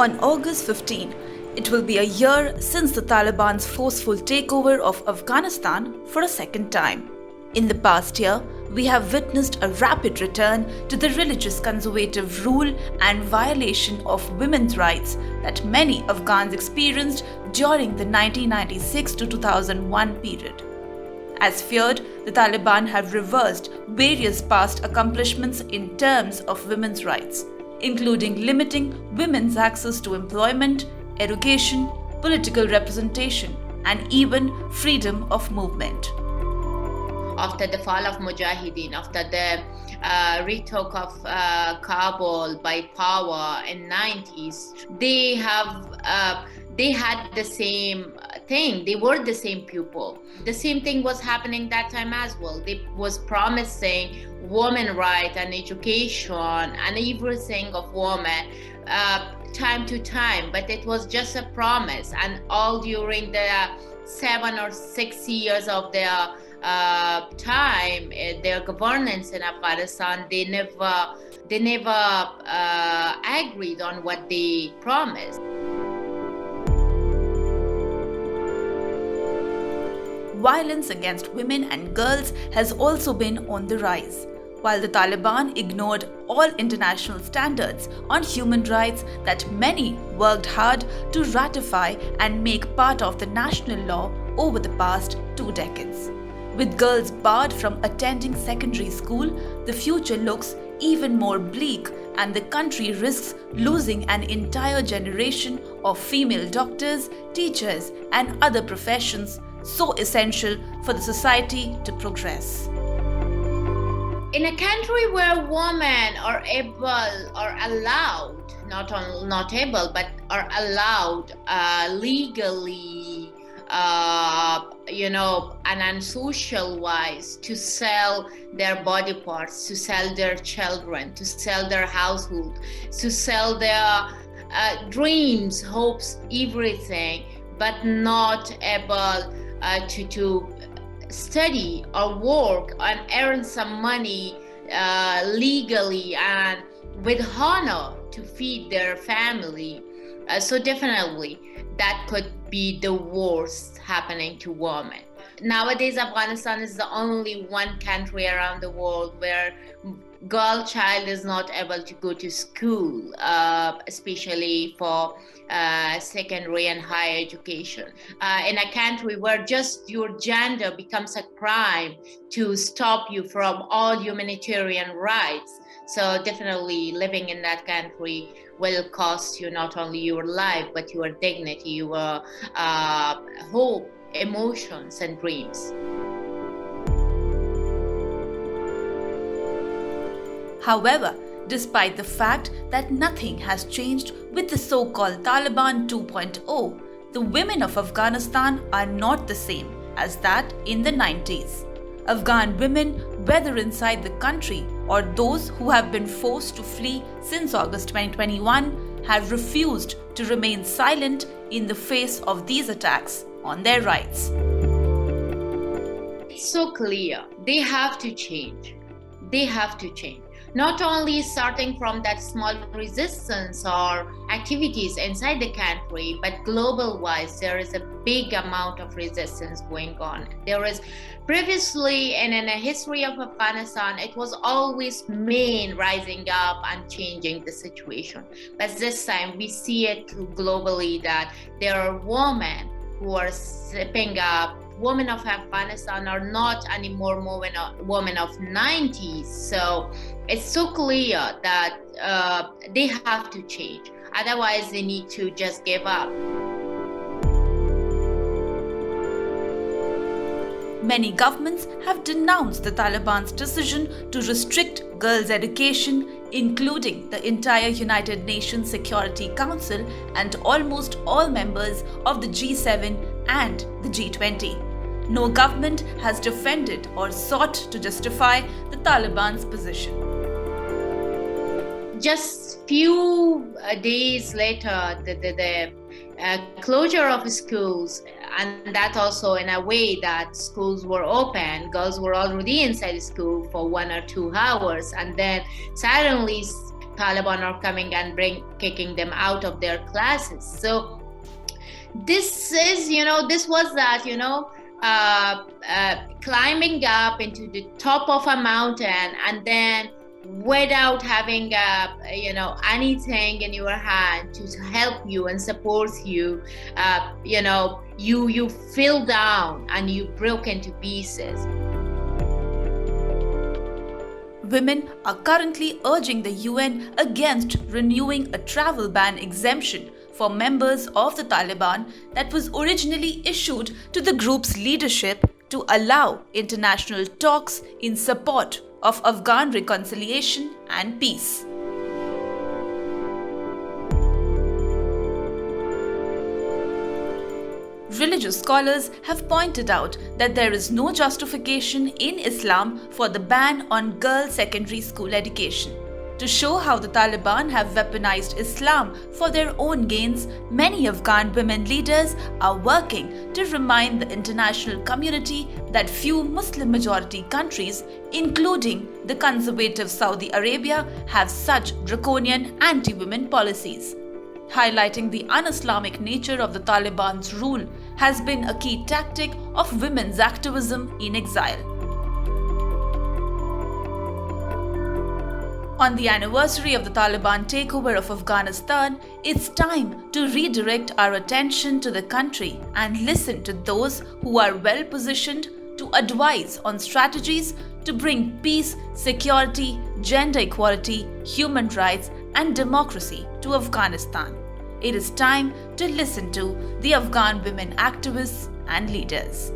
On August 15, it will be a year since the Taliban's forceful takeover of Afghanistan for a second time. In the past year, we have witnessed a rapid return to the religious conservative rule and violation of women's rights that many Afghans experienced during the 1996 to 2001 period. As feared, the Taliban have reversed various past accomplishments in terms of women's rights, including limiting women's access to employment, education, political representation, and even freedom of movement. After the fall of Mujahideen, after the retake of Kabul by power in 90s, they had the same thing. They were the same people. The same thing was happening that time as well. They was promising women rights and education and everything of women time to time, but it was just a promise. And all during the 7 or 6 years of their time, their governance in Afghanistan, they never agreed on what they promised. Violence against women and girls has also been on the rise. While the Taliban ignored all international standards on human rights that many worked hard to ratify and make part of the national law over the past 2 decades. With girls barred from attending secondary school, the future looks even more bleak, and the country risks losing an entire generation of female doctors, teachers, and other professions so essential for the society to progress. In a country where women are allowed, not able, but are allowed legally, and unsocial wise to sell their body parts, to sell their children, to sell their household, to sell their dreams, hopes, everything, but not able to study or work and earn some money legally and with honor to feed their family. So definitely that could be the worst happening to women. Nowadays, Afghanistan is the only one country around the world where girl child is not able to go to school, especially for secondary and higher education. In a country where just your gender becomes a crime to stop you from all humanitarian rights. So definitely living in that country will cost you not only your life, but your dignity, your hope, emotions, and dreams. However, despite the fact that nothing has changed with the so-called Taliban 2.0, the women of Afghanistan are not the same as that in the 90s. Afghan women, whether inside the country or those who have been forced to flee since August 2021, have refused to remain silent in the face of these attacks on their rights. It's so clear. They have to change. They have to change. Not only starting from that small resistance or activities inside the country, but global-wise, there is a big amount of resistance going on. There is previously, and in the history of Afghanistan, it was always men rising up and changing the situation. But this time, we see it globally that there are women who are stepping up. Women of Afghanistan are not anymore women of 90s. So it's so clear that they have to change. Otherwise, they need to just give up. Many governments have denounced the Taliban's decision to restrict girls' education, including the entire United Nations Security Council and almost all members of the G7 and the G20. No government has defended or sought to justify the Taliban's position. Just few days later, the closure of schools, and that also in a way that schools were open, girls were already inside school for 1 or 2 hours, and then suddenly Taliban are coming and kicking them out of their classes. So this is, this was that, climbing up into the top of a mountain, and then without having anything in your hand to help you and support you, you fell down and you broke into pieces. Women are currently urging the UN against renewing a travel ban exemption for members of the Taliban that was originally issued to the group's leadership to allow international talks in support of Afghan reconciliation and peace. Religious scholars have pointed out that there is no justification in Islam for the ban on girls' secondary school education. To show how the Taliban have weaponized Islam for their own gains, many Afghan women leaders are working to remind the international community that few Muslim-majority countries, including the conservative Saudi Arabia, have such draconian anti-women policies. Highlighting the un-Islamic nature of the Taliban's rule has been a key tactic of women's activism in exile. On the anniversary of the Taliban takeover of Afghanistan, it's time to redirect our attention to the country and listen to those who are well positioned to advise on strategies to bring peace, security, gender equality, human rights, and democracy to Afghanistan. It is time to listen to the Afghan women activists and leaders.